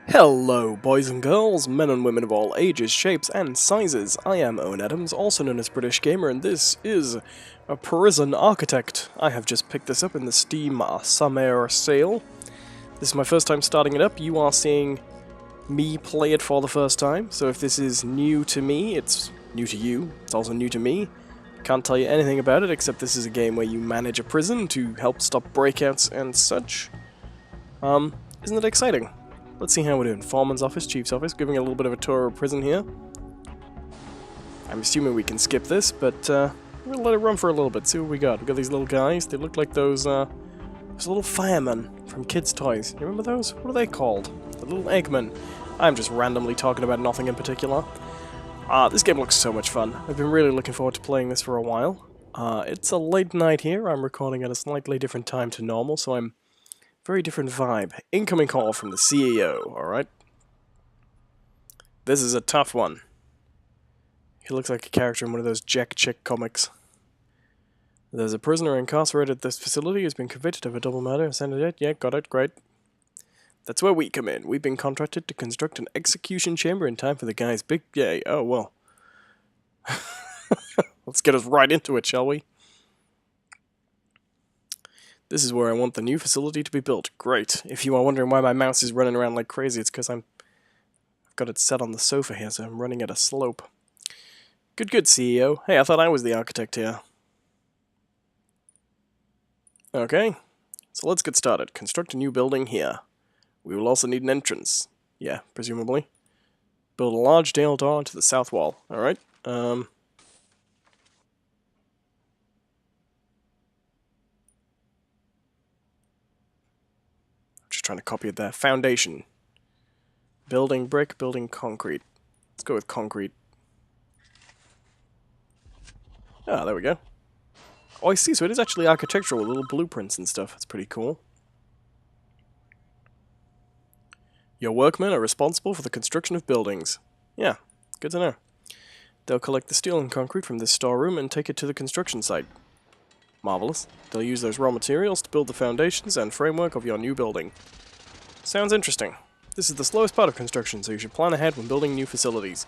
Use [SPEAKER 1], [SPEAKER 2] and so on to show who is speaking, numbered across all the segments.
[SPEAKER 1] Hello, boys and girls, men and women of all ages, shapes, and sizes. I am Owen Adams, also known as British Gamer, and this is a Prison Architect. I have just picked this up in the Steam Summer Sale. This is my first time starting it up. You are seeing me play it for the first time, so if this is new to me, it's new to you. It's also new to me. Can't tell you anything about it, except this is a game where you manage a prison to help stop breakouts and such. Isn't it exciting? Let's see how we're doing. Foreman's office, chief's office, giving a little bit of a tour of prison here. I'm assuming we can skip this, but we'll let it run for a little bit, see what we got. We got these little guys, they look like those little firemen from Kids' Toys. You remember those? What are they called? The little Eggmen. I'm just randomly talking about nothing in particular. This game looks so much fun. I've been really looking forward to playing this for a while. It's a late night here. I'm recording at a slightly different time to normal, so I'm very different vibe. Incoming call from the CEO, alright? This is a tough one. He looks like a character in one of those Jack Chick comics. There's a prisoner incarcerated at this facility who's been convicted of a double murder. Yeah, got it, great. That's where we come in. We've been contracted to construct an execution chamber in time for the guy's big day. Oh, well. Let's get us right into it, shall we? This is where I want the new facility to be built. Great. If you are wondering why my mouse is running around like crazy, it's because I've got it set on the sofa here, so I'm running at a slope. Good, CEO. Hey, I thought I was the architect here. Okay, so let's get started. Construct a new building here. We will also need an entrance. Yeah, presumably. Build a large nail door to the south wall. Alright, trying to copy it there. Foundation. Building brick, building concrete. Let's go with concrete. Ah, there we go. Oh, I see, so it is actually architectural with little blueprints and stuff. That's pretty cool. Your workmen are responsible for the construction of buildings. Yeah, good to know. They'll collect the steel and concrete from this storeroom and take it to the construction site. Marvelous. They'll use those raw materials to build the foundations and framework of your new building. Sounds interesting. This is the slowest part of construction, so you should plan ahead when building new facilities.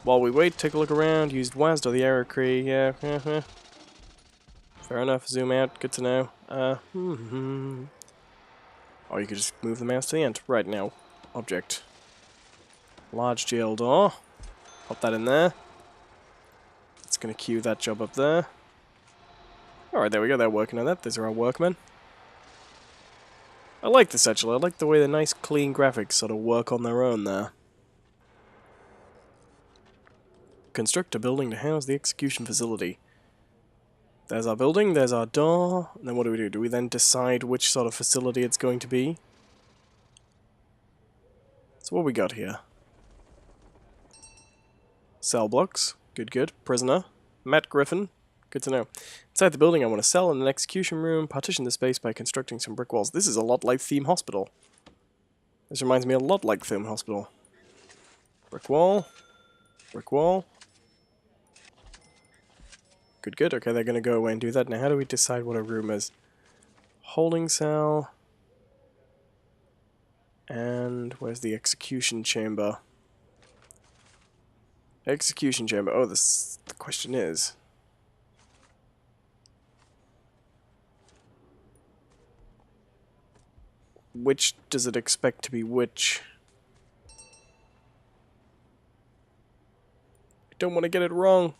[SPEAKER 1] While we wait, take a look around, use WASD or the arrow key, yeah, Fair enough, zoom out, good to know. Or you could just move the mouse to the end. Right now, object. Large jail door. Pop that in there. It's going to queue that job up there. Alright, there we go, they're working on that. These are our workmen. I like this actually, I like the way the nice clean graphics sort of work on their own there. Construct a building to house the execution facility. There's our building, there's our door, and then what do? Do we then decide which sort of facility it's going to be? So what we got here? Cell blocks, good. Prisoner, Matt Griffin, good to know. Inside the building I want a cell and an execution room, partition the space by constructing some brick walls. This is a lot like Theme Hospital. This reminds me a lot like Theme Hospital. Brick wall, brick wall. Good, okay, they're gonna go away and do that. Now how do we decide what a room is? Holding cell. And where's the execution chamber? Execution chamber. Oh, the question is, which does it expect to be which? I don't want to get it wrong.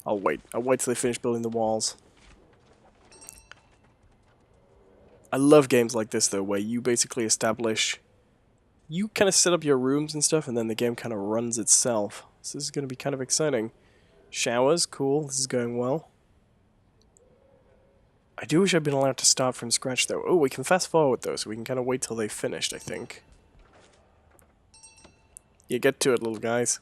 [SPEAKER 1] I'll wait till they finish building the walls. I love games like this though, where you basically establish, you kind of set up your rooms and stuff, and then the game kind of runs itself. So this is going to be kind of exciting. Showers, cool, this is going well. I do wish I'd been allowed to start from scratch though. Oh, we can fast forward though, so we can kind of wait till they finished, I think. You get to it, little guys.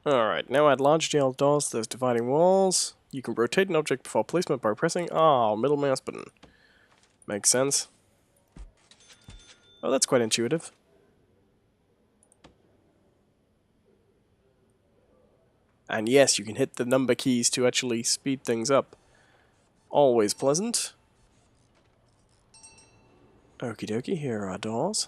[SPEAKER 1] Alright, now add large jail doors to those dividing walls. You can rotate an object before placement by pressing middle mouse button. Makes sense. Oh, that's quite intuitive. And yes, you can hit the number keys to actually speed things up. Always pleasant. Okie dokie, here are our doors.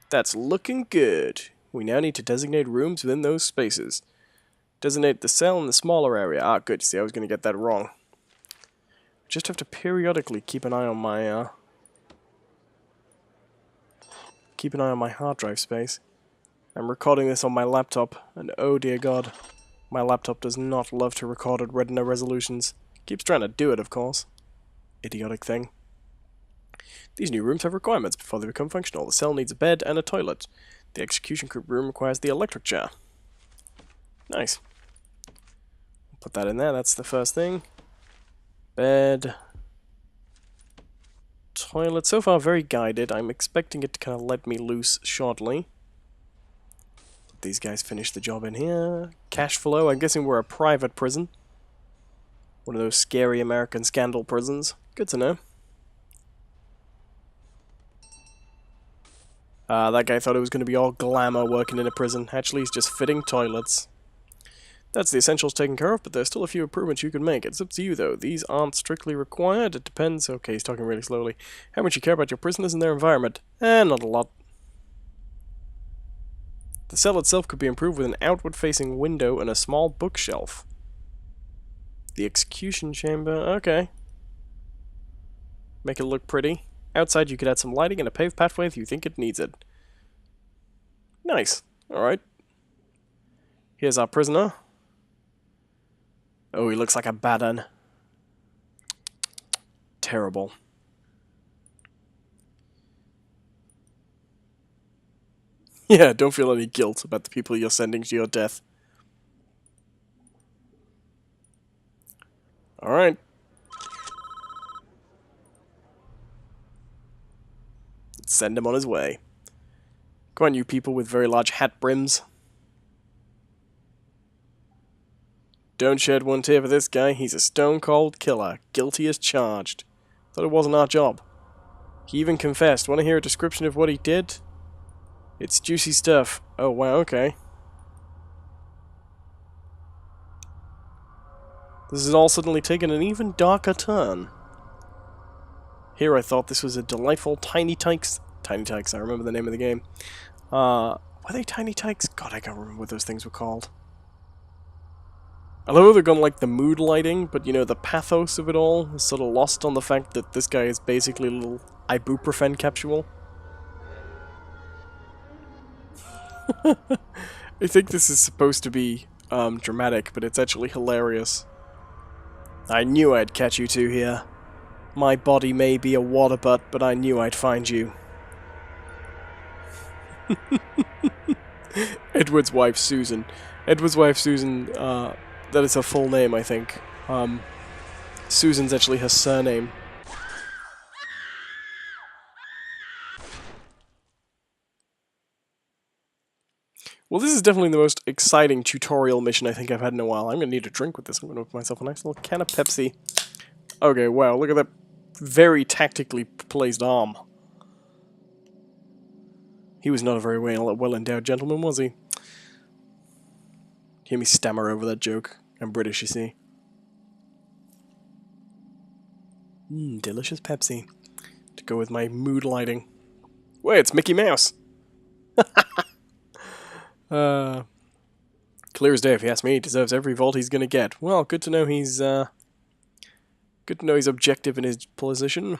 [SPEAKER 1] That's looking good. We now need to designate rooms within those spaces. Designate the cell in the smaller area. Ah, good. See, I was going to get that wrong. Just have to periodically keep an eye on my hard drive space. I'm recording this on my laptop, and oh dear god, my laptop does not love to record at Retina resolutions. Keeps trying to do it, of course. Idiotic thing. These new rooms have requirements before they become functional. The cell needs a bed and a toilet. The execution room requires the electric chair. Nice. Put that in there, that's the first thing. Bed. Toilet. So far, very guided. I'm expecting it to kind of let me loose shortly. Let these guys finish the job in here. Cash flow. I'm guessing we're a private prison. One of those scary American scandal prisons. Good to know. That guy thought it was going to be all glamour working in a prison. Actually, he's just fitting toilets. That's the essentials taken care of, but there's still a few improvements you can make. It's up to you, though. These aren't strictly required. It depends. Okay, he's talking really slowly. How much you care about your prisoners and their environment? Not a lot. The cell itself could be improved with an outward-facing window and a small bookshelf. The execution chamber. Okay. Make it look pretty. Outside, you could add some lighting and a paved pathway if you think it needs it. Nice. Alright. Here's our prisoner. Oh, he looks like a bad un. Terrible. Yeah, don't feel any guilt about the people you're sending to your death. Alright. Send him on his way. Come on, you people with very large hat brims. Don't shed one tear for this guy. He's a stone-cold killer. Guilty as charged. Thought it wasn't our job. He even confessed. Want to hear a description of what he did? It's juicy stuff. Oh, wow, okay. This has all suddenly taken an even darker turn. Here I thought this was a delightful Tiny Tykes. Tiny Tykes, I remember the name of the game. Were they Tiny Tykes? God, I can't remember what those things were called. I love they're gone like the mood lighting, but you know, the pathos of it all is sort of lost on the fact that this guy is basically a little ibuprofen capsule. I think this is supposed to be dramatic, but it's actually hilarious. I knew I'd catch you two here. My body may be a water butt, but I knew I'd find you. Edward's wife, Susan. Edward's wife, Susan, that is her full name, I think. Susan's actually her surname. Well, this is definitely the most exciting tutorial mission I think I've had in a while. I'm going to need a drink with this. I'm going to open myself a nice little can of Pepsi. Okay, wow, look at that very tactically placed arm. He was not a very well-endowed gentleman, was he? Hear me stammer over that joke. I'm British, you see. Delicious Pepsi. To go with my mood lighting. Wait, it's Mickey Mouse! Clear as day, if you ask me. He deserves every vault he's gonna get. Well, good to know he's, good to know he's objective in his position.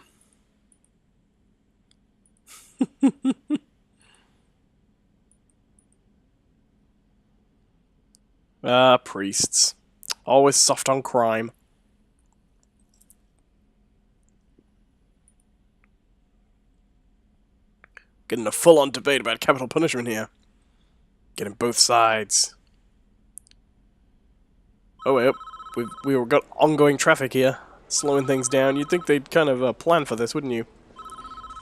[SPEAKER 1] Priests. Always soft on crime. Getting a full-on debate about capital punishment here. Getting both sides. Oh, wait, we've got ongoing traffic here. Slowing things down. You'd think they'd kind of plan for this, wouldn't you?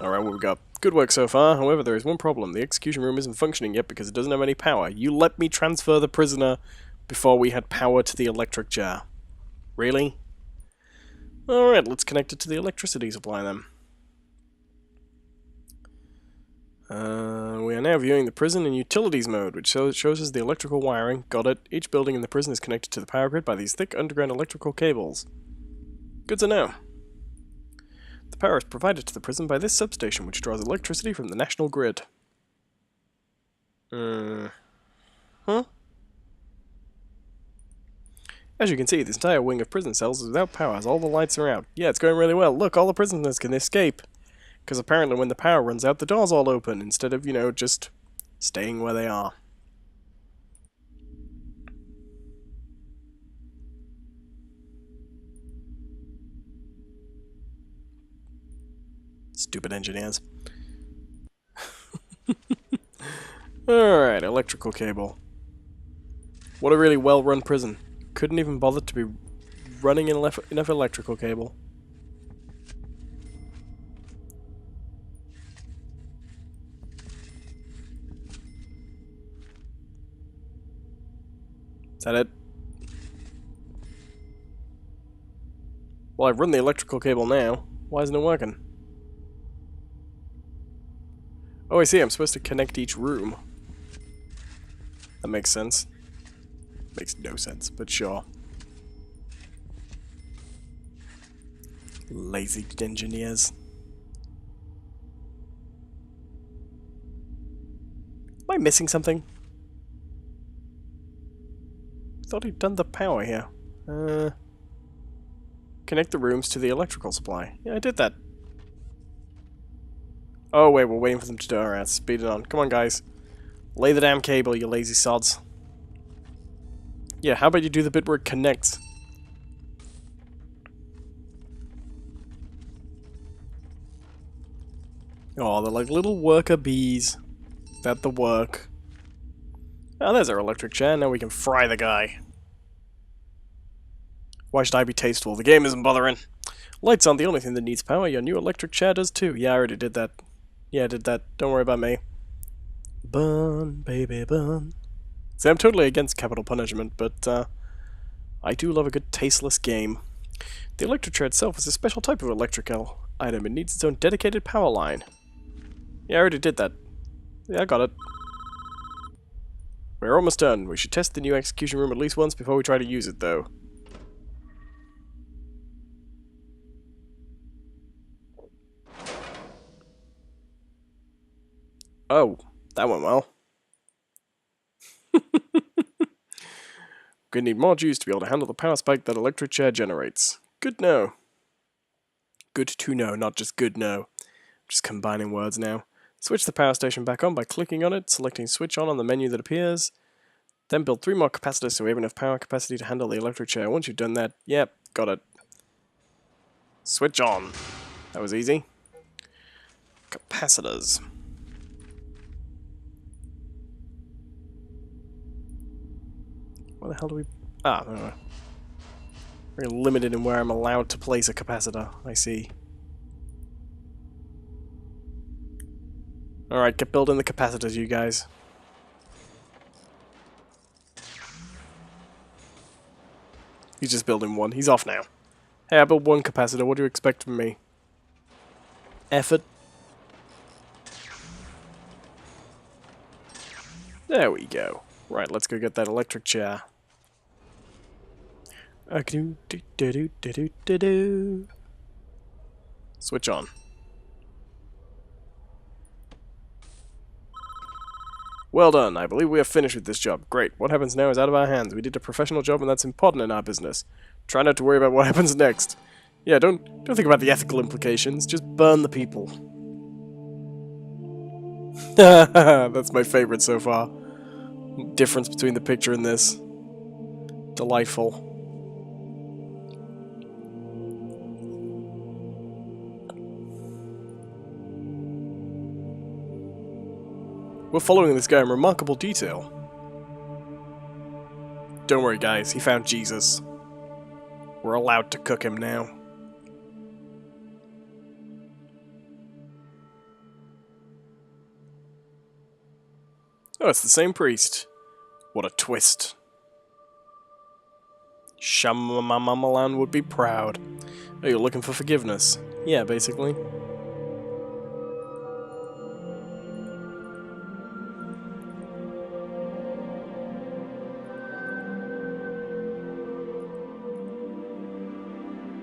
[SPEAKER 1] Alright, what we got? Good work so far. However, there is one problem. The execution room isn't functioning yet because it doesn't have any power. You let me transfer the prisoner before we had power to the electric chair. Really? Alright, let's connect it to the electricity supply then. We are now viewing the prison in utilities mode, which shows us the electrical wiring. Got it. Each building in the prison is connected to the power grid by these thick underground electrical cables. Good to know. The power is provided to the prison by this substation, which draws electricity from the national grid. Huh? As you can see, this entire wing of prison cells is without power as all the lights are out. Yeah, it's going really well. Look, all the prisoners can escape. Because apparently when the power runs out, the doors all open, instead of, you know, just staying where they are. Stupid engineers. Alright, electrical cable. What a really well-run prison. Couldn't even bother to be running enough electrical cable. Is that it? Well, I've run the electrical cable now. Why isn't it working? Oh, I see. I'm supposed to connect each room. That makes sense. Makes no sense, but sure. Lazy engineers. Am I missing something? Thought he'd done the power here. Connect the rooms to the electrical supply. Yeah, I did that. Oh wait, we're waiting for them to do it. Alright, speed it on. Come on, guys. Lay the damn cable, you lazy sods. Yeah, how about you do the bit where it connects? Oh, they're like little worker bees. That the work. Oh, there's our electric chair. Now we can fry the guy. Why should I be tasteful? The game isn't bothering. Lights aren't the only thing that needs power. Your new electric chair does too. Yeah, I already did that. Yeah, I did that. Don't worry about me. Burn, baby, burn. See, I'm totally against capital punishment, but I do love a good tasteless game. The electric chair itself is a special type of electrical item. It needs its own dedicated power line. Yeah, I already did that. Yeah, I got it. We're almost done. We should test the new execution room at least once before we try to use it, though. Oh, that went well. Gonna need more juice to be able to handle the power spike that electric chair generates. Good know. Good to know, not just good know. Just combining words now. Switch the power station back on by clicking on it, selecting switch on the menu that appears. Then build 3 more capacitors so we have enough power capacity to handle the electric chair. Once you've done that, yep, got it. Switch on. That was easy. Capacitors. Where the hell do we... Ah, no. Very limited in where I'm allowed to place a capacitor, I see. Alright, get building the capacitors, you guys. He's just building one. He's off now. Hey, I built 1 capacitor. What do you expect from me? Effort? There we go. Right, let's go get that electric chair. Switch on. Well done. I believe we are finished with this job. Great. What happens now is out of our hands. We did a professional job and that's important in our business. Try not to worry about what happens next. Yeah, don't think about the ethical implications. Just burn the people. That's my favorite so far. Difference between the picture and this. Delightful. We're following this guy in remarkable detail. Don't worry, guys. He found Jesus. We're allowed to cook him now. Oh, it's the same priest. What a twist. Shamamalan would be proud. Oh, you're looking for forgiveness. Yeah, basically.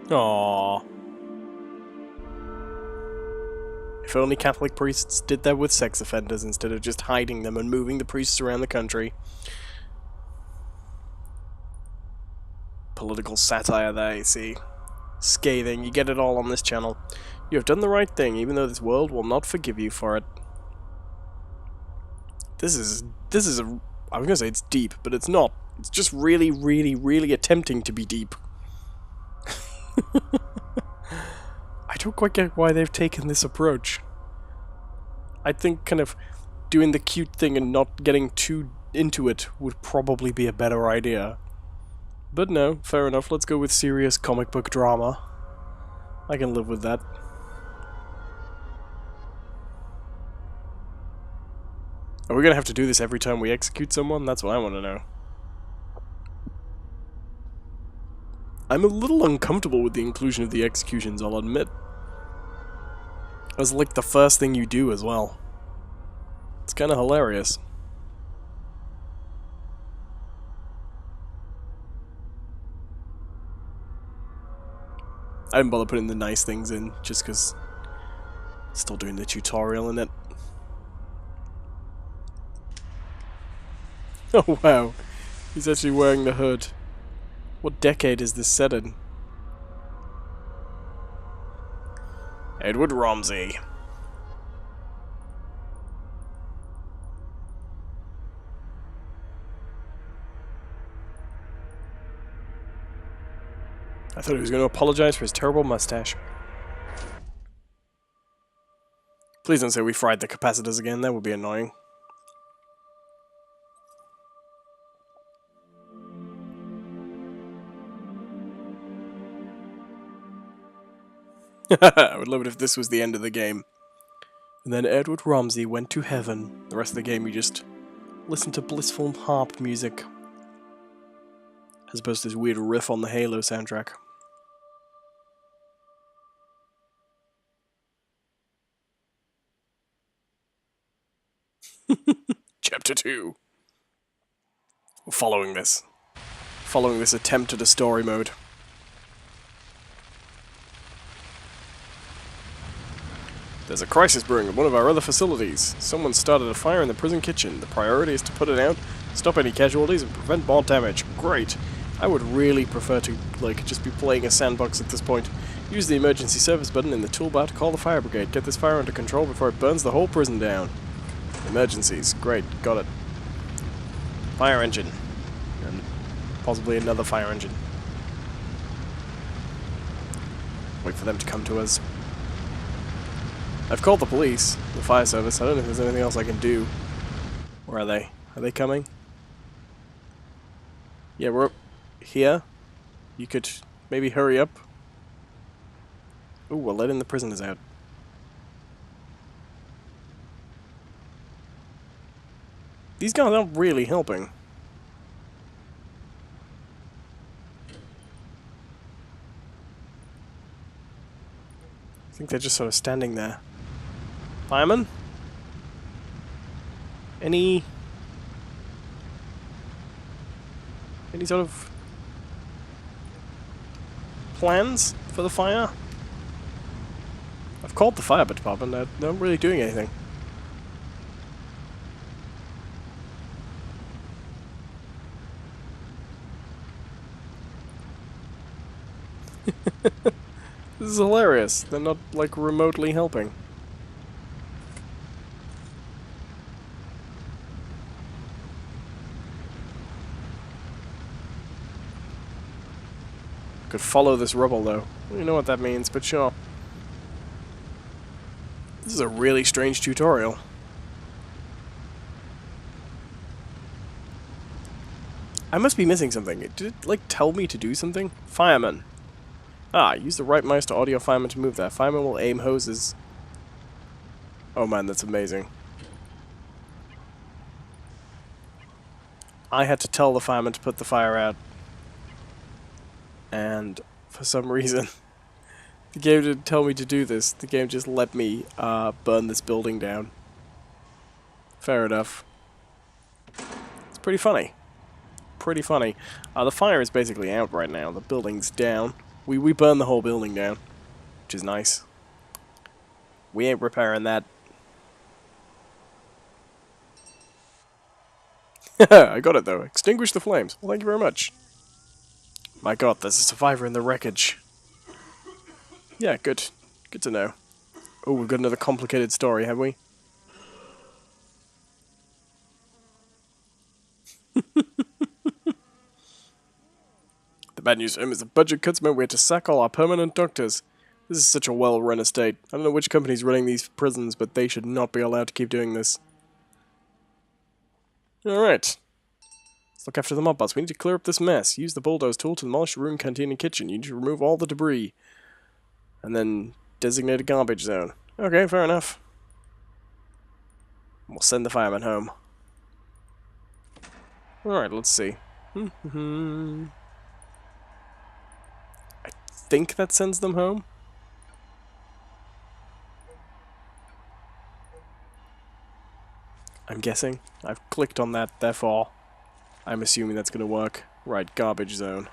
[SPEAKER 1] Aww. If only Catholic priests did that with sex offenders instead of just hiding them and moving the priests around the country. Political satire there, you see. Scathing, you get it all on this channel. You have done the right thing, even though this world will not forgive you for it. This is I was gonna say it's deep, but it's not. It's just really, really, really attempting to be deep. I don't quite get why they've taken this approach. I think kind of doing the cute thing and not getting too into it would probably be a better idea. But no, fair enough, let's go with serious comic book drama. I can live with that. Are we gonna have to do this every time we execute someone? That's what I want to know. I'm a little uncomfortable with the inclusion of the executions, I'll admit. As like the first thing you do as well. It's kind of hilarious. I didn't bother putting the nice things in, just because still doing the tutorial in it. Oh wow, he's actually wearing the hood. What decade is this set in? Edward Romsey. I thought he was going to apologize for his terrible mustache. Please don't say we fried the capacitors again, that would be annoying. I would love it if this was the end of the game. And then Edward Romsey went to heaven. The rest of the game you just listen to blissful harp music. As opposed to this weird riff on the Halo soundtrack. Chapter 2. Following this attempt at a story mode. There's a crisis brewing at one of our other facilities. Someone started a fire in the prison kitchen. The priority is to put it out, stop any casualties, and prevent more damage. Great. I would really prefer to, like, just be playing a sandbox at this point. Use the emergency service button in the toolbar to call the fire brigade. Get this fire under control before it burns the whole prison down. Emergencies. Great. Got it. Fire engine. And possibly another fire engine. Wait for them to come to us. I've called the police, the fire service. I don't know if there's anything else I can do. Where are they? Are they coming? Yeah, we're up here. You could maybe hurry up. Ooh, we're letting the prisoners out. These guys aren't really helping. I think they're just sort of standing there. Fireman? Any sort of plans for the fire? I've called the fire department, they're not really doing anything. This is hilarious. They're not, like, remotely helping. Could follow this rubble, though. You know what that means, but sure. This is a really strange tutorial. I must be missing something. Did it, like, tell me to do something? Fireman. Ah, use the right mouse to audio fireman to move that. Fireman will aim hoses. Oh man, that's amazing. I had to tell the fireman to put the fire out. And for some reason, the game didn't tell me to do this. The game just let me burn this building down. Fair enough. It's pretty funny. Pretty funny. The fire is basically out right now. The building's down. We burned the whole building down, which is nice. We ain't repairing that. I got it, though. Extinguish the flames. Well, thank you very much. My god, there's a survivor in the wreckage. Yeah, good. Good to know. Oh, we've got another complicated story, have we? The bad news for him is the budget cuts meant we had to sack all our permanent doctors. This is such a well-run estate. I don't know which company's running these prisons, but they should not be allowed to keep doing this. Alright. Let's look after the mob boss. We need to clear up this mess. Use the bulldoze tool to demolish the room, canteen, and kitchen. You need to remove all the debris. And then designate a garbage zone. Okay, fair enough. We'll send the firemen home. Alright, let's see. I think that sends them home. I'm guessing. I've clicked on that, therefore I'm assuming that's going to work. Right, garbage zone.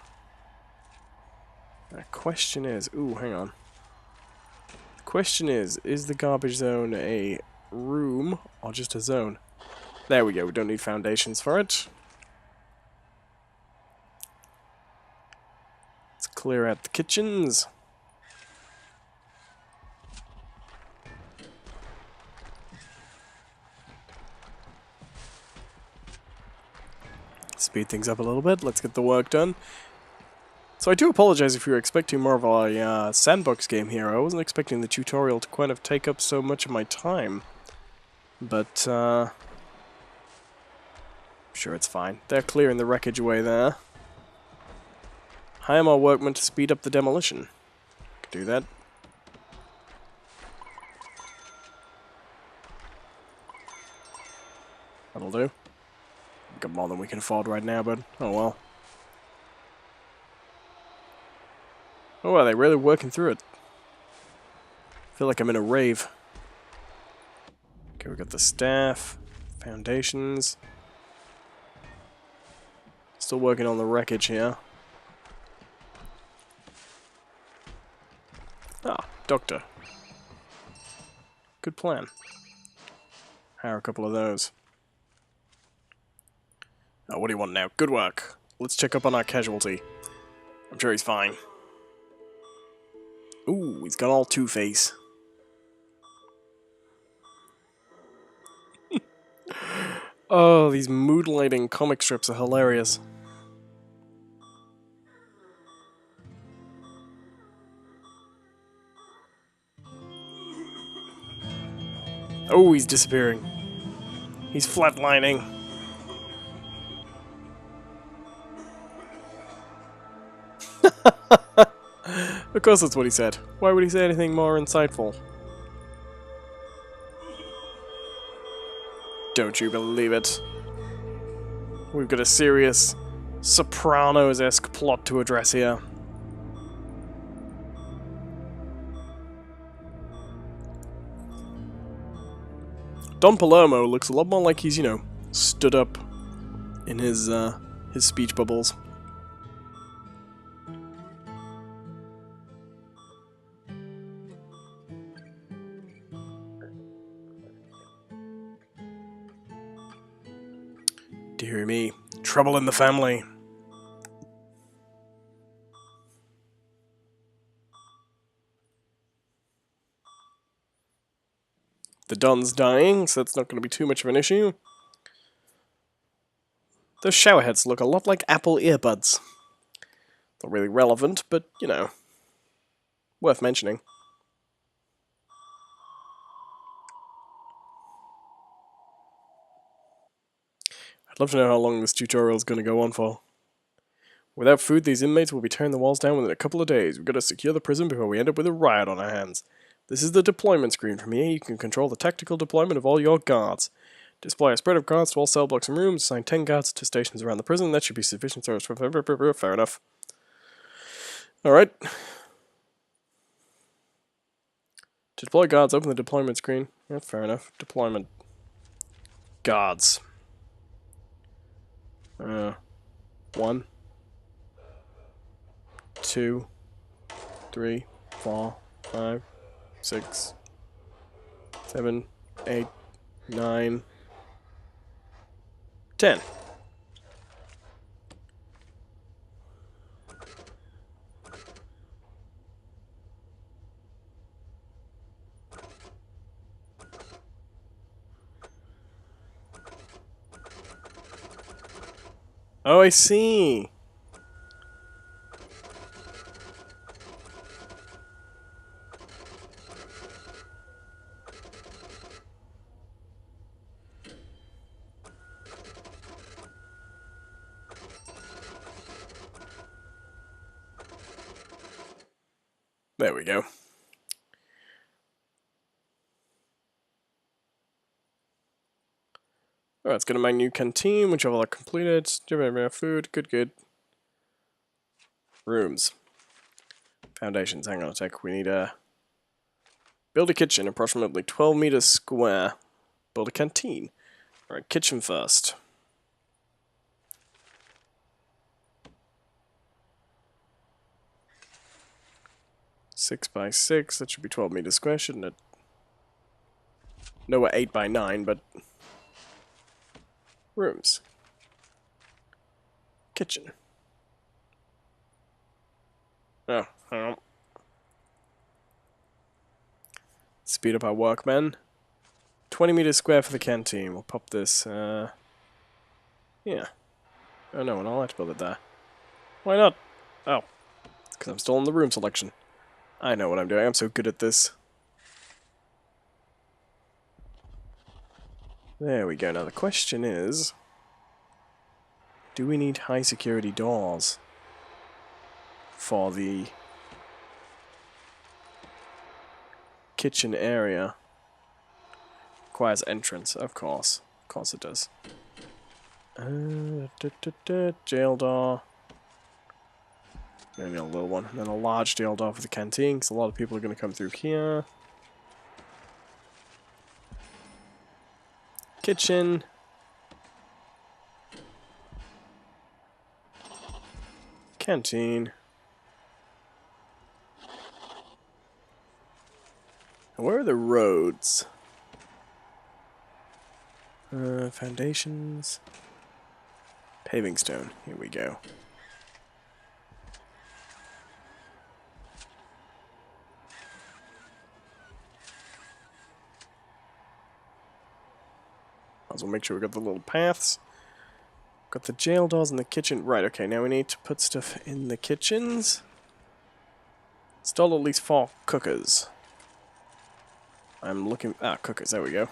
[SPEAKER 1] The question is... Ooh, hang on. The question is the garbage zone a room or just a zone? There we go, we don't need foundations for it. Let's clear out the kitchens. Speed things up a little bit, let's get the work done. So I do apologize if you're expecting more of a sandbox game here. I wasn't expecting the tutorial to kind of take up so much of my time. But, I'm sure it's fine. They're clearing the wreckage away there. Hire more workmen to speed up the demolition. Could do that. That'll do. Got more than we can afford right now, but oh well. Oh, are they really working through it? I feel like I'm in a rave. Okay, we got the staff, foundations. Still working on the wreckage here. Ah, doctor. Good plan. Hire a couple of those. Oh, what do you want now? Good work. Let's check up on our casualty. I'm sure he's fine. Ooh, he's got all Two-Face. Oh, these mood lighting comic strips are hilarious. Oh, he's disappearing. He's flatlining. Of course that's what he said. Why would he say anything more insightful? Don't you believe it? We've got a serious Sopranos-esque plot to address here. Don Palermo looks a lot more like he's, you know, stood up in his speech bubbles. Dear me, trouble in the family. The Don's dying, so that's not going to be too much of an issue. Those showerheads look a lot like Apple earbuds. Not really relevant, but, you know, worth mentioning. I'd love to know how long this tutorial is going to go on for. Without food, these inmates will be tearing the walls down within a couple of days. We've got to secure the prison before we end up with a riot on our hands. This is the deployment screen. From here, you can control the tactical deployment of all your guards. Display a spread of guards to all cell blocks and rooms. Assign 10 guards to stations around the prison. That should be sufficient service. Fair enough. Alright. To deploy guards, open the deployment screen. Yeah, fair enough. Deployment. Guards. 1, 2, 3, 4, 5, 6, 7, 8, 9, 10. Oh, I see. There we go. Alright, let's go to my new canteen, which I've all completed. Food, good. Rooms. Foundations, hang on a sec. We need a... Build a kitchen, approximately 12 meters square. Build a canteen. Alright, kitchen first. Six by 6, that should be 12 meters square, shouldn't it? No, we're 8 by 9, but... Rooms. Kitchen. Oh, hang on. Speed up our workmen. 20 meters square for the canteen. We'll pop this, yeah. Oh no, we're not allowed to build it there. Why not? Oh. Because I'm still in the room selection. I know what I'm doing. I'm so good at this. There we go. Now the question is... Do we need high security doors for the kitchen area? Requires entrance, of course. Of course it does. Jail door. Maybe a little one. And then a large jail door for the canteen, because a lot of people are going to come through here. Kitchen. Canteen. Where are the roads? Foundations. Paving stone. Here we go. Might as well make sure we got the little paths. Got the jail doors in the kitchen. Right, okay, now we need to put stuff in the kitchens. Install at least 4 cookers. I'm looking... Ah, cookers, there we go.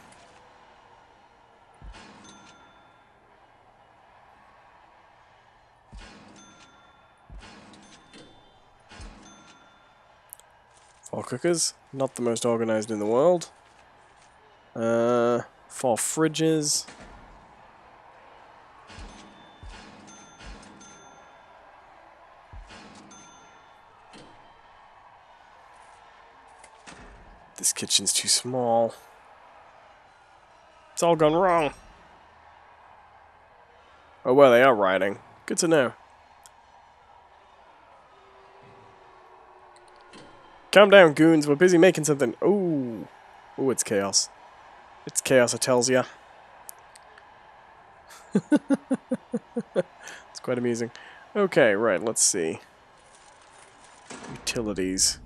[SPEAKER 1] Four cookers. Not the most organized in the world. 4 fridges. This kitchen's too small. It's all gone wrong. Oh, well, they are rioting. Good to know. Calm down, goons. We're busy making something. Ooh. Ooh, it's chaos. It's chaos, it tells ya. It's quite amusing. Okay, right, let's see. Utilities.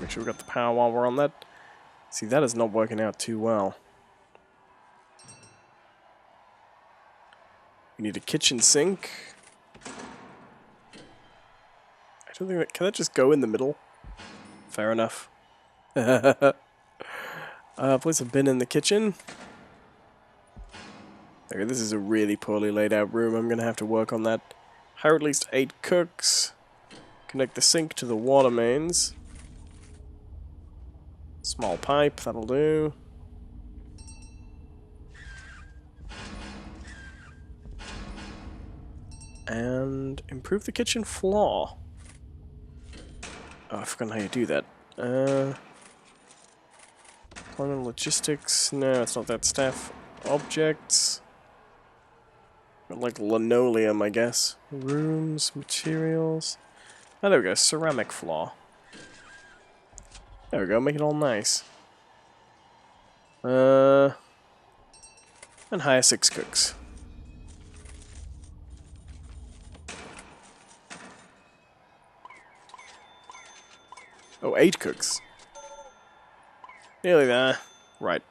[SPEAKER 1] Make sure we got the power while we're on that. See, that is not working out too well. We need a kitchen sink. I don't think that... Can that just go in the middle? Fair enough. Place a bin in the kitchen. Okay, this is a really poorly laid out room. I'm going to have to work on that. Hire at least 8 cooks. Connect the sink to the water mains. Small pipe, that'll do. And improve the kitchen floor. Oh, I forgot how you do that. Plumbing, logistics. No, it's not that. Staff. Objects. Like linoleum, I guess. Rooms, materials. Oh, there we go. Ceramic floor. There we go. Make it all nice. And hire 6 cooks. Oh, 8 cooks. Nearly there. Right.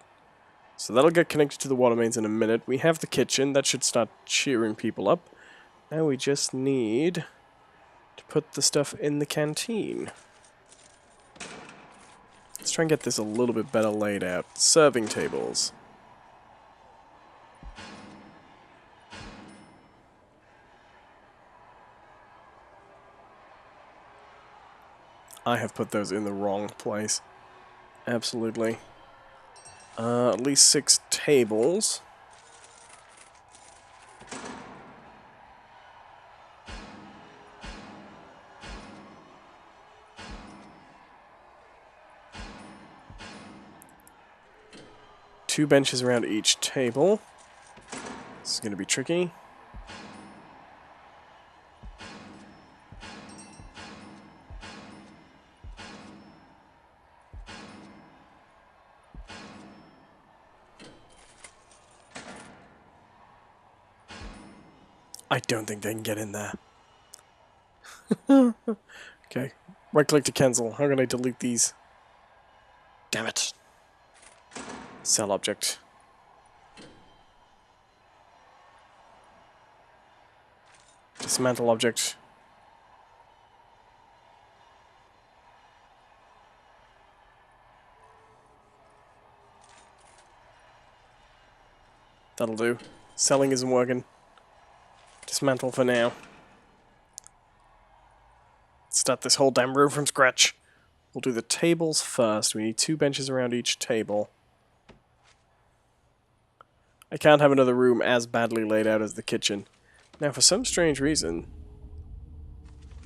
[SPEAKER 1] So that'll get connected to the water mains in a minute. We have the kitchen. That should start cheering people up. Now we just need to put the stuff in the canteen. Let's try and get this a little bit better laid out. Serving tables. I have put those in the wrong place. Absolutely. At least 6 tables. Two benches around each table. This is going to be tricky. I don't think they can get in there. Okay. Right click to cancel. How can I delete these? Damn it. Cell object. Dismantle object. That'll do. Selling isn't working. Dismantle for now. Start this whole damn room from scratch. We'll do the tables first. We need 2 benches around each table. I can't have another room as badly laid out as the kitchen. Now, for some strange reason...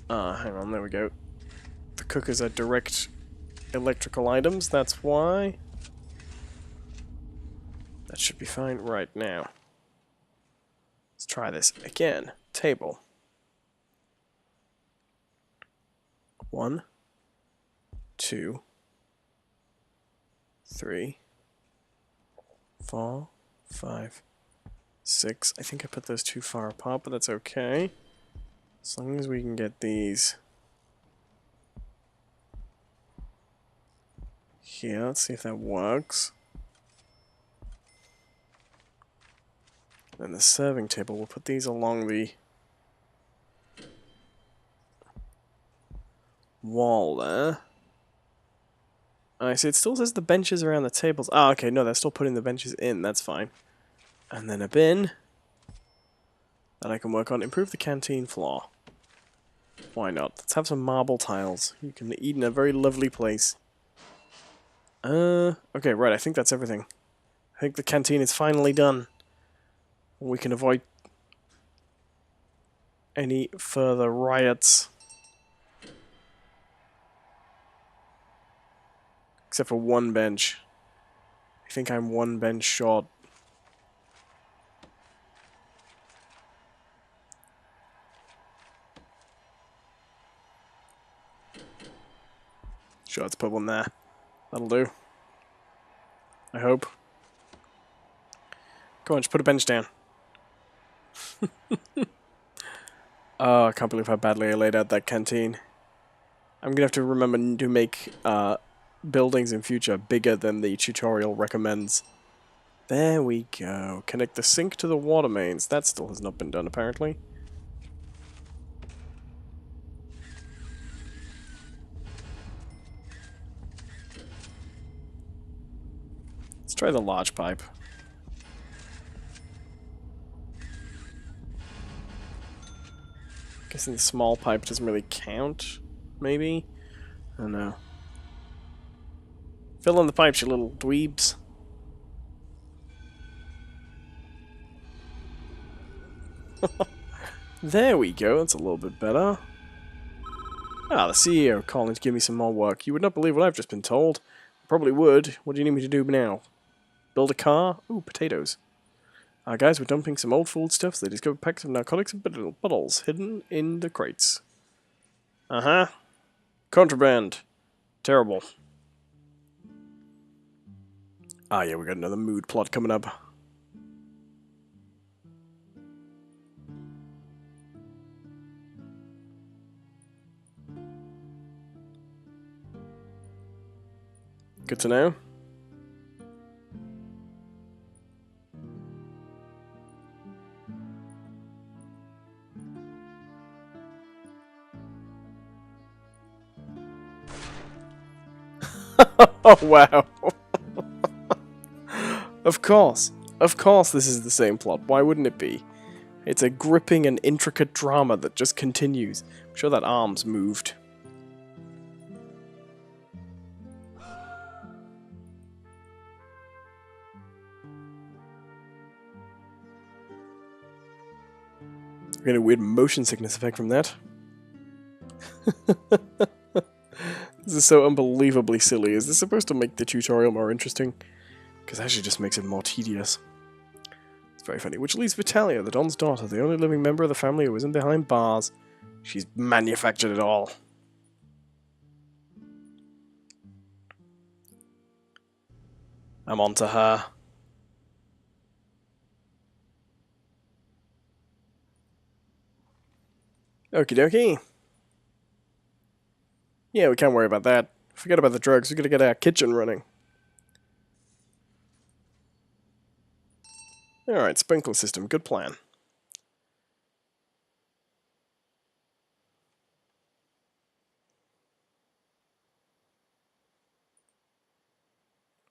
[SPEAKER 1] hang on, there we go. The cookers are direct electrical items, that's why. That should be fine right now. Let's try this again. Table. 1, 2, 3, 4, 5, 6. I think I put those too far apart, but that's okay. As long as we can get these here. Let's see if that works. Then the serving table, we'll put these along the wall there. I see, it still says the benches around the tables. Ah, okay, no, they're still putting the benches in, that's fine. And then a bin that I can work on. Improve the canteen floor. Why not? Let's have some marble tiles. You can eat in a very lovely place. Okay, right, I think that's everything. I think the canteen is finally done. We can avoid any further riots. Except for one bench. I think I'm 1 bench short. Sure, let's put one there. That'll do. I hope. Go on, just put a bench down. Oh, I can't believe how badly I laid out that canteen. I'm gonna have to remember to make buildings in future bigger than the tutorial recommends. There we go. Connect the sink to the water mains. That still has not been done, apparently. Let's try the large pipe. Guessing the small pipe doesn't really count, maybe? I don't know. Fill in the pipes, you little dweebs. There we go, that's a little bit better. Ah, the CEO calling to give me some more work. You would not believe what I've just been told. Probably would. What do you need me to do now? Build a car? Ooh, potatoes. Our guys were dumping some old foodstuffs. They discovered packs of narcotics and bottles hidden in the crates. Uh-huh. Contraband. Terrible. Ah, yeah, we got another mood plot coming up. Good to know. Oh, wow. Of course. Of course this is the same plot. Why wouldn't it be? It's a gripping and intricate drama that just continues. I'm sure that arm's moved. We get a weird motion sickness effect from that. This is so unbelievably silly. Is this supposed to make the tutorial more interesting? Because actually just makes it more tedious. It's very funny. Which leaves Vitalia, the Don's daughter, the only living member of the family who isn't behind bars. She's manufactured it all. I'm on to her. Okie dokie. Yeah, we can't worry about that. Forget about the drugs. We gotta get our kitchen running. Alright, sprinkler system. Good plan.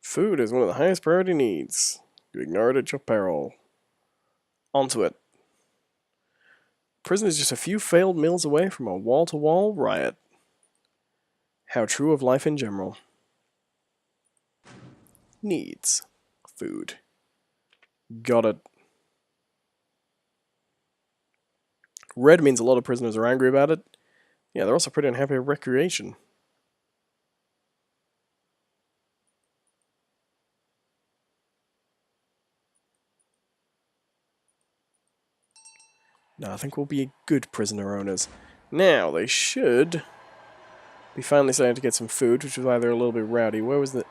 [SPEAKER 1] Food is one of the highest priority needs. You ignore it at your peril. Onto it. Prison is just a few failed meals away from a wall-to-wall riot. How true of life in general. Needs. Food. Got it. Red means a lot of prisoners are angry about it. Yeah, they're also pretty unhappy with recreation. No, I think we'll be good prisoner owners. Now, they should be finally starting to get some food, which is why they're a little bit rowdy. Where was the...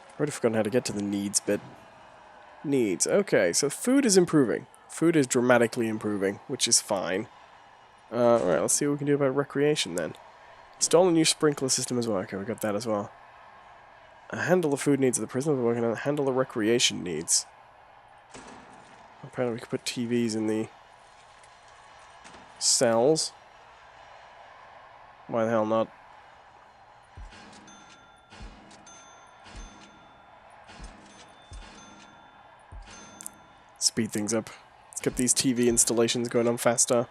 [SPEAKER 1] I've already forgotten how to get to the needs bit. Needs. Okay, so food is improving. Food is dramatically improving, which is fine. Alright, let's see what we can do about recreation then. Install a new sprinkler system as well. Okay, we got that as well. Handle the food needs of the prisoners. We're working on handle the recreation needs. Apparently we can put TVs in the cells. Why the hell not? Speed things up. Let's get these TV installations going on faster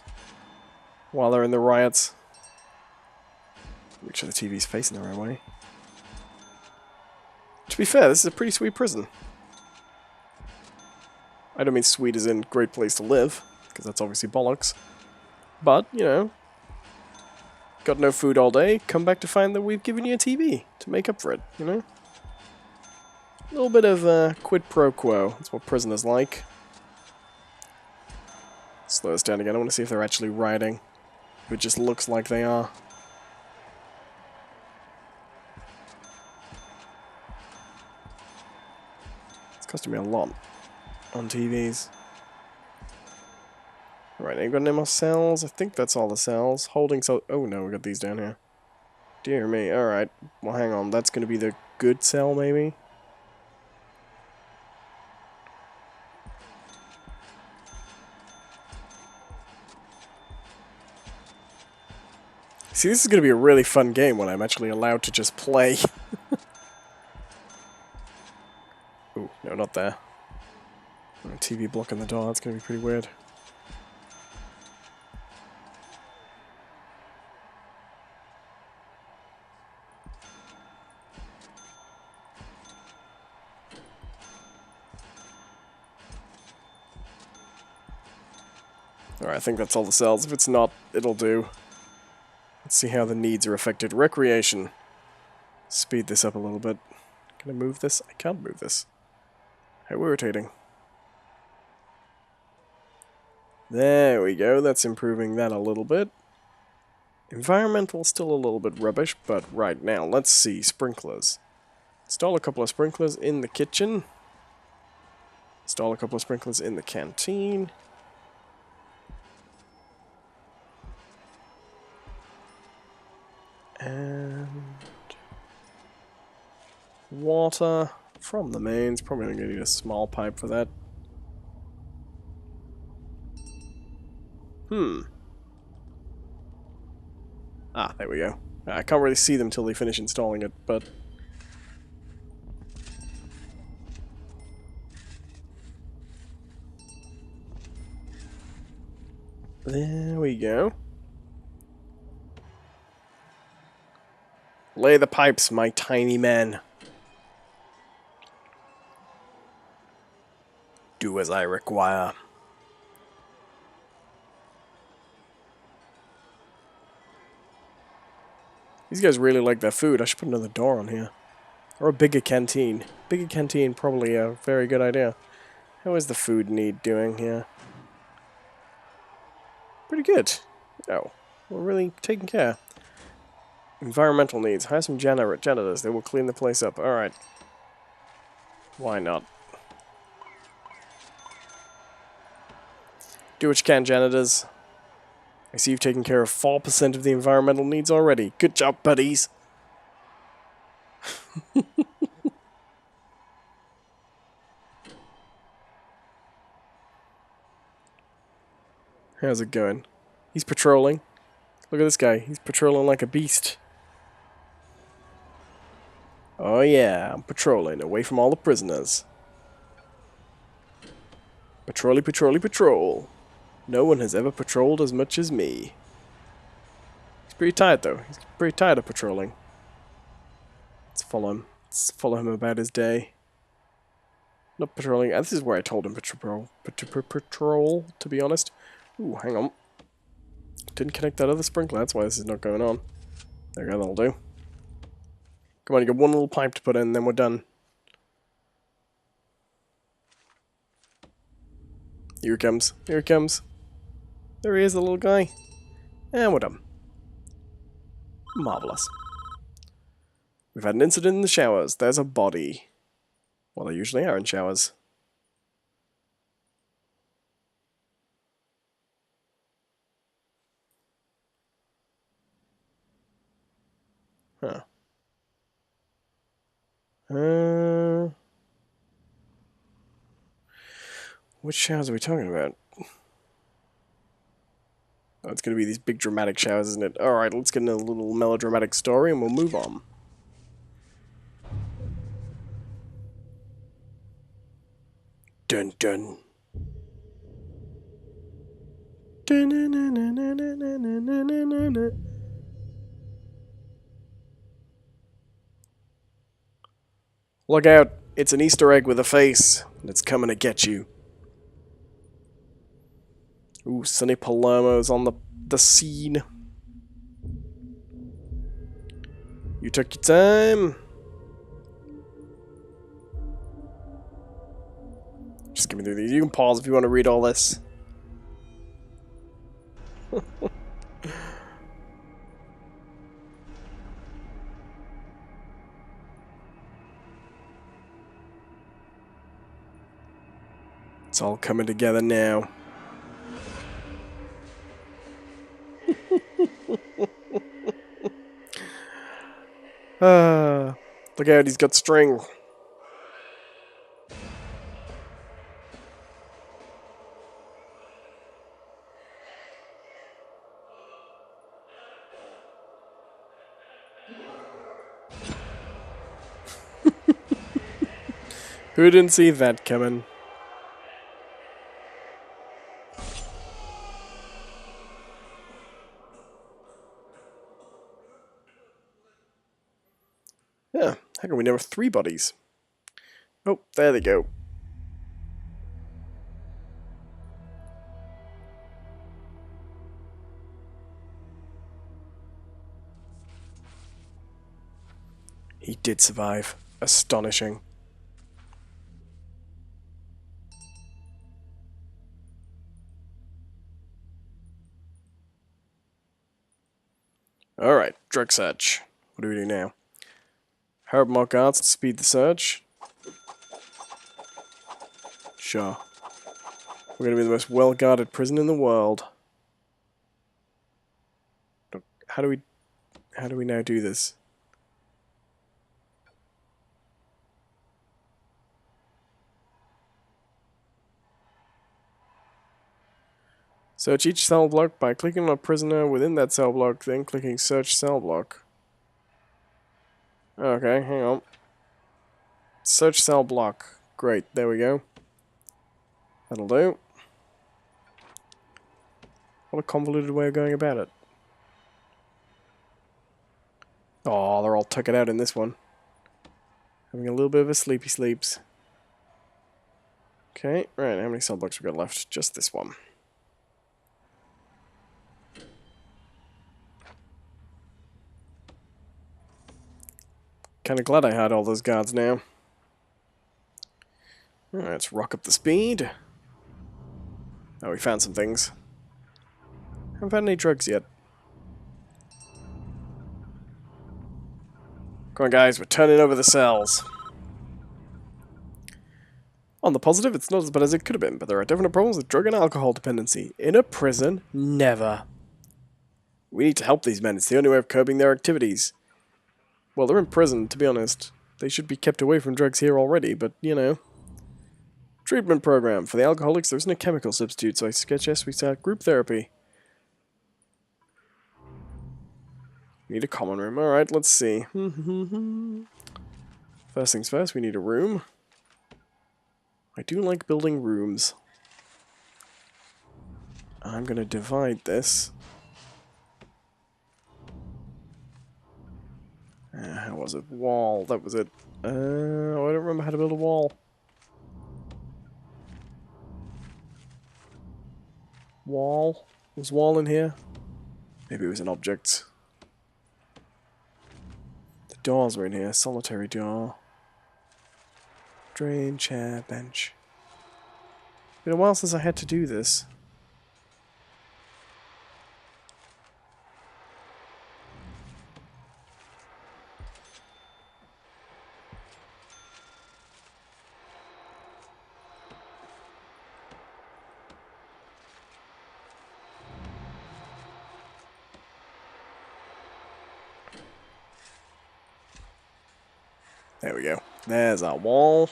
[SPEAKER 1] while they're in the riots. Make sure the TV's facing the right way. To be fair, this is a pretty sweet prison. I don't mean sweet as in great place to live, because that's obviously bollocks. But, you know, got no food all day, come back to find that we've given you a TV to make up for it, you know? A little bit of quid pro quo. That's what prisoners like. Slow us down again. I want to see if they're actually rioting. It just looks like they are. It's costing me a lot on TVs. Right, ain't got any more cells? I think that's all the cells. Holding cell. Oh no, we got these down here. Dear me. Alright. Well, hang on. That's going to be the good cell, maybe? See, this is going to be a really fun game when I'm actually allowed to just play. Ooh, no, not there. TV blocking the door, that's going to be pretty weird. Alright, I think that's all the cells. If it's not, it'll do. Let's see how the needs are affected. Recreation. Speed this up a little bit. Can I move this? I can't move this. How irritating. There we go, that's improving that a little bit. Environmental still a little bit rubbish, but right now, let's see, sprinklers. Install a couple of sprinklers in the kitchen. Install a couple of sprinklers in the canteen. And water from the mains. Probably going to need a small pipe for that. Ah, there we go. I can't really see them till they finish installing it, but... there we go. Lay the pipes, my tiny men. Do as I require. These guys really like their food. I should put another door on here. Or a bigger canteen. Bigger canteen, probably a very good idea. How is the food need doing here? Pretty good. Oh, we're really taking care. Environmental needs. Hire some janitors. They will clean the place up. Alright. Why not? Do what you can, janitors. I see you've taken care of 4% of the environmental needs already. Good job, buddies. How's it going? He's patrolling. Look at this guy. He's patrolling like a beast. Oh yeah, I'm patrolling, away from all the prisoners. Patrolly, patrolly, patrol. No one has ever patrolled as much as me. He's pretty tired though. He's pretty tired of patrolling. Let's follow him. Let's follow him about his day. Not patrolling. This is where I told him to patrol, to be honest. Ooh, hang on. Didn't connect that other sprinkler, that's why this is not going on. There we go, that'll do. Come on, you got one little pipe to put in, then we're done. Here he comes. Here he comes. There he is, the little guy. And we're done. Marvellous. We've had an incident in the showers. There's a body. Well, they usually are in showers. Huh. Which showers are we talking about? Oh, it's going to be these big dramatic showers, isn't it? Alright, let's get into a little melodramatic story and we'll move on. Dun dun. Look out, it's an Easter egg with a face, and it's coming to get you. Ooh, Sonny Palermo's on the scene. You took your time. Just give me through these. You can pause if you want to read all this. It's all coming together now. Look out, he's got string. Who didn't see that coming? Yeah, how come we never have 3 bodies? Oh, there they go. He did survive. Astonishing. Alright, drug search. What do we do now? Herb mark arts to speed the search. Sure. We're going to be the most well-guarded prison in the world. How do we now do this? Search each cell block by clicking on a prisoner within that cell block, then clicking search cell block. Okay, hang on. Search cell block. Great, there we go. That'll do. What a convoluted way of going about it. Oh, they're all tuckered out in this one. Having a little bit of a sleepy sleeps. Okay, right, how many cell blocks we got left? Just this one. Kinda glad I had all those guards now. Alright, let's rock up the speed. Oh, we found some things. Haven't found any drugs yet. Come on guys, we're turning over the cells. On the positive, it's not as bad as it could have been, but there are definite problems with drug and alcohol dependency. In a prison? Never. We need to help these men, it's the only way of curbing their activities. Well, they're in prison, to be honest. They should be kept away from drugs here already, but, you know. Treatment program. For the alcoholics, there isn't a chemical substitute, so I suggest we start group therapy. Need a common room. Alright, let's see. First things first, we need a room. I do like building rooms. I'm going to divide this. How was it? Wall. That was it. I don't remember how to build a wall. Wall? Was wall in here? Maybe it was an object. The doors were in here. Solitary door. Drain, chair, bench. Been a while since I had to do this. There we go. There's our wall.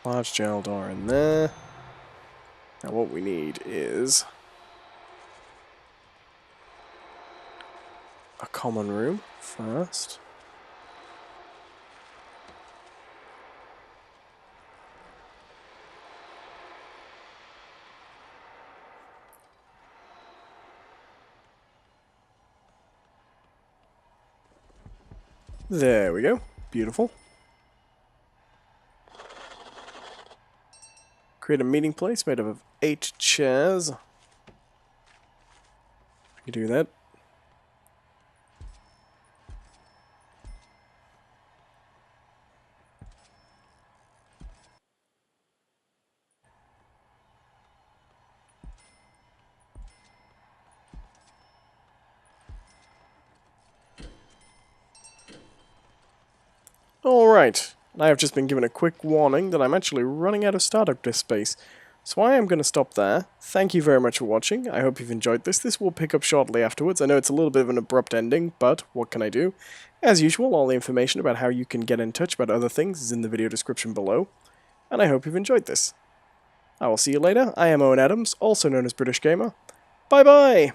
[SPEAKER 1] Large jail door in there. Now what we need is a common room first. There we go. Beautiful. Create a meeting place made up of 8 chairs. I can do that. Alright, I have just been given a quick warning that I'm actually running out of startup disk space, so I am going to stop there. Thank you very much for watching, I hope you've enjoyed this. This will pick up shortly afterwards. I know it's a little bit of an abrupt ending, but what can I do? As usual, all the information about how you can get in touch about other things is in the video description below, and I hope you've enjoyed this. I will see you later. I am Owen Adams, also known as British Gamer. Bye bye!